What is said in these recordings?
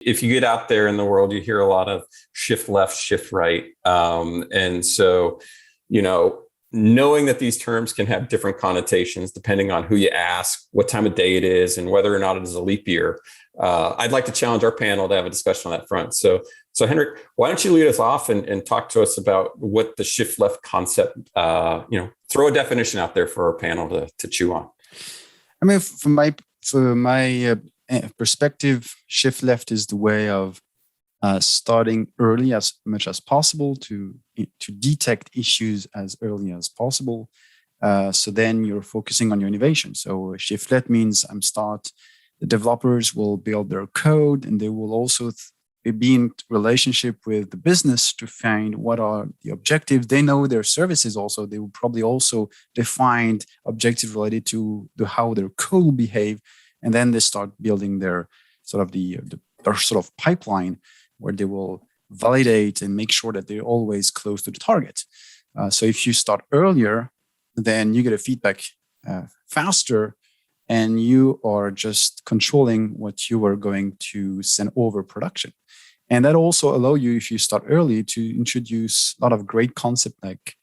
If you get out there in the world, you hear a lot of shift left, shift right. And so, knowing that these terms can have different connotations depending on who you ask, what time of day it is, and whether or not it is a leap year. I'd like to challenge our panel to have a discussion on that front. So Henrik, why don't you lead us off and talk to us about what the shift left concept, throw a definition out there for our panel to chew on. I mean, from my perspective, shift left is the way of starting early as much as possible to detect issues as early as possible. So then you're focusing on your innovation. So shift left means the developers will build their code, and they will also be in relationship with the business to find what are the objectives. They know their services also. They will probably also define objectives related to how their code will behave. And then they start building their sort of their sort of pipeline where they will validate and make sure that they're always close to the target. So if you start earlier, then you get a feedback faster, and you are just controlling what you are going to send over production. And that also allow you, if you start early, to introduce a lot of great concepts like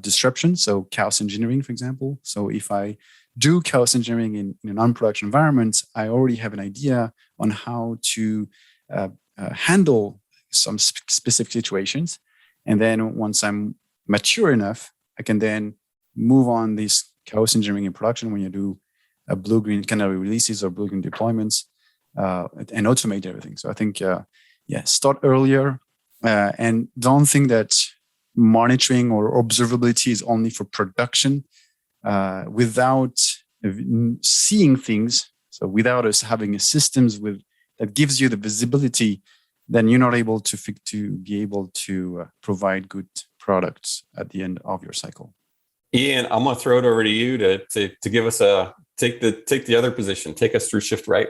disruption. So chaos engineering, for example. So if I do chaos engineering in a non-production environment, I already have an idea on how to handle some specific situations. And then once I'm mature enough, I can then move on this chaos engineering in production when you do blue-green canary releases or blue-green deployments and automate everything. So I think, start earlier and don't think that monitoring or observability is only for production without seeing things. So without us having a systems that gives you the visibility, then you're not able to be able to provide good products at the end of your cycle. Ian, I'm going to throw it over to you to give us take the other position. Take us through shift right.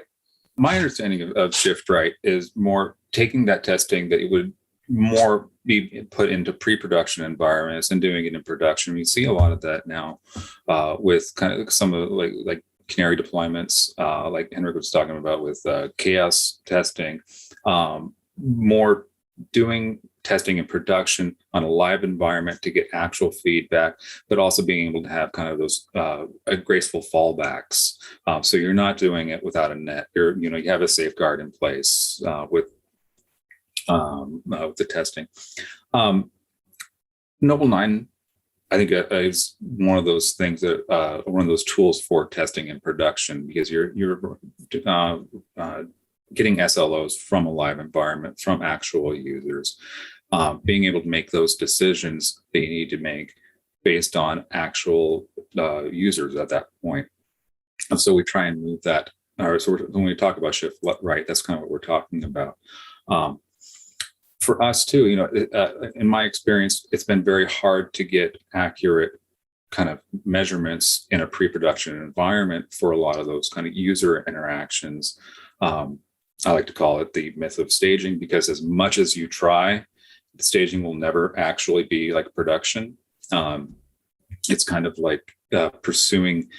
My understanding of shift right is more taking that testing that it would more be put into pre-production environments and doing it in production. We see a lot of that now with kind of some of like canary deployments, like Henrik was talking about with chaos testing, more doing testing in production on a live environment to get actual feedback, but also being able to have kind of those graceful fallbacks. So you're not doing it without a net. You have a safeguard in place with the testing. Noble 9, I think, is one of those things that one of those tools for testing in production, because you're getting SLOs from a live environment, from actual users, being able to make those decisions that you need to make based on actual users at that point. And so we try and move that. So when we talk about shift right, that's kind of what we're talking about. For us too, in my experience, it's been very hard to get accurate kind of measurements in a pre-production environment for a lot of those kind of user interactions. I like to call it the myth of staging, because as much as you try, the staging will never actually be like production. It's kind of like pursuing,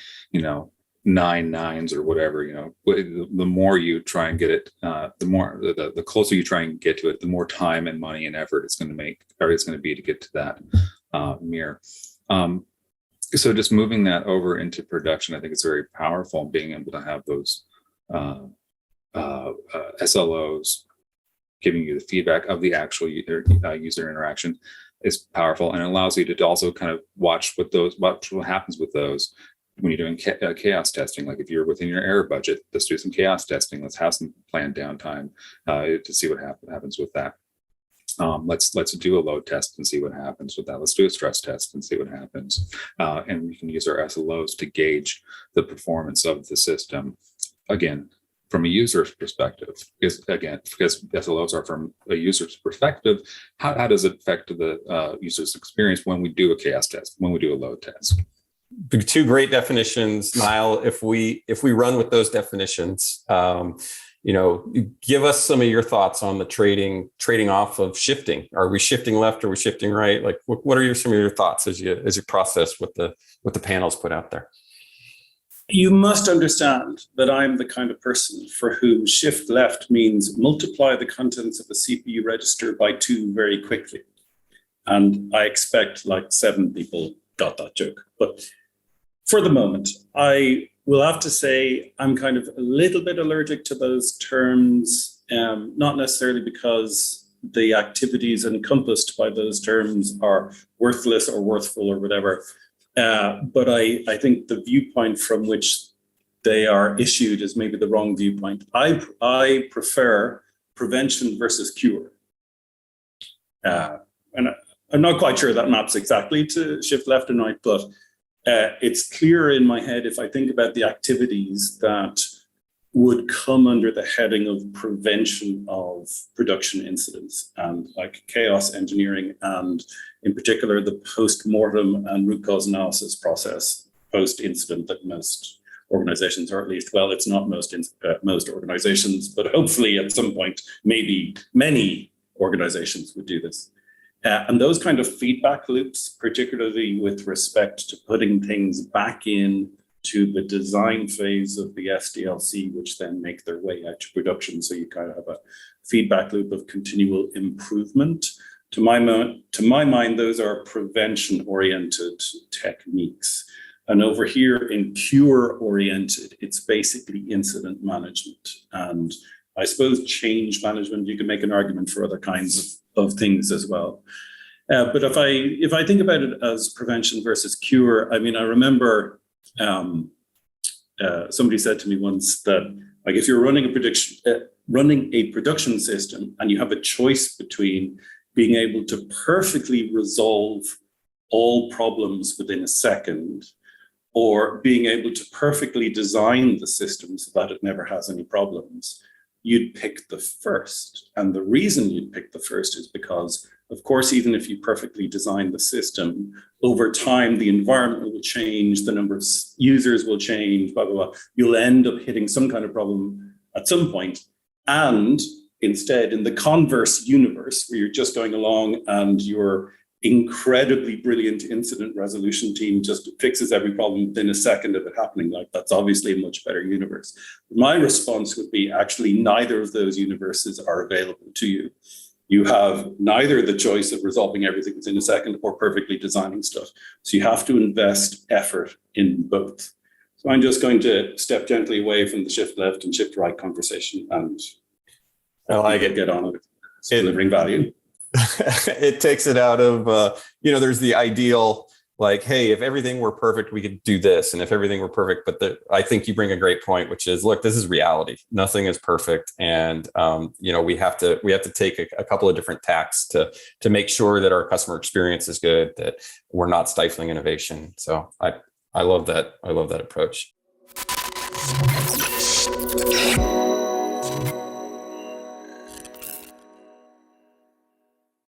9 nines or whatever. The more you try and get it, the more the closer you try and get to it, the more time and money and effort it's going to be to get to that mirror. So just moving that over into production, I think it's very powerful, being able to have those SLOs giving you the feedback of the actual user interaction is powerful, and it allows you to also kind of watch what happens with those when you're doing chaos testing. Like if you're within your error budget, let's do some chaos testing. Let's have some planned downtime to see what happens with that. Let's do a load test and see what happens with that. Let's do a stress test and see what happens. And we can use our SLOs to gauge the performance of the system. Again, from a user's perspective, because SLOs are from a user's perspective, how does it affect the user's experience when we do a chaos test, when we do a load test? Two great definitions, Niall. If we run with those definitions, give us some of your thoughts on the trading off of shifting. Are we shifting left? Are we shifting right? Like, what are some of your thoughts as you process what the panels put out there? You must understand that I'm the kind of person for whom shift left means multiply the contents of a CPU register by 2 very quickly. And I expect like 7 people got that joke. But for the moment, I will have to say I'm kind of a little bit allergic to those terms, not necessarily because the activities encompassed by those terms are worthless or worthful or whatever. But I think the viewpoint from which they are issued is maybe the wrong viewpoint. I prefer prevention versus cure. And I'm not quite sure that maps exactly to shift left and right, but it's clear in my head if I think about the activities that would come under the heading of prevention of production incidents, and like chaos engineering, and in particular the post-mortem and root cause analysis process post-incident that most organizations, or at least, well, it's not most organizations, but hopefully at some point, maybe many organizations would do this. And those kind of feedback loops, particularly with respect to putting things back in to the design phase of the SDLC, which then make their way out to production. So you kind of have a feedback loop of continual improvement. To my mind, those are prevention-oriented techniques. And over here in cure-oriented, it's basically incident management. And I suppose change management, you can make an argument for other kinds of things as well. But if I think about it as prevention versus cure, I mean, I remember somebody said to me once that, like, if you're running a production system and you have a choice between being able to perfectly resolve all problems within a second, or being able to perfectly design the system so that it never has any problems, you'd pick the first. And the reason you'd pick the first is because, of course, even if you perfectly design the system, over time, the environment will change, the number of users will change, blah, blah, blah. You'll end up hitting some kind of problem at some point. And instead, in the converse universe, where you're just going along and your incredibly brilliant incident resolution team just fixes every problem within a second of it happening, like, that's obviously a much better universe. My response would be, actually, neither of those universes are available to you. You have neither the choice of resolving everything within a second or perfectly designing stuff. So you have to invest effort in both. So I'm just going to step gently away from the shift left and shift right conversation, and I like it. Get on with it. It's delivering value. It takes it out of, there's the ideal, like, hey, if everything were perfect, we could do this. And if everything were perfect, but I think you bring a great point, which is, look, this is reality. Nothing is perfect. And, we have to take a couple of different tacks to make sure that our customer experience is good, that we're not stifling innovation. So I love that. I love that approach.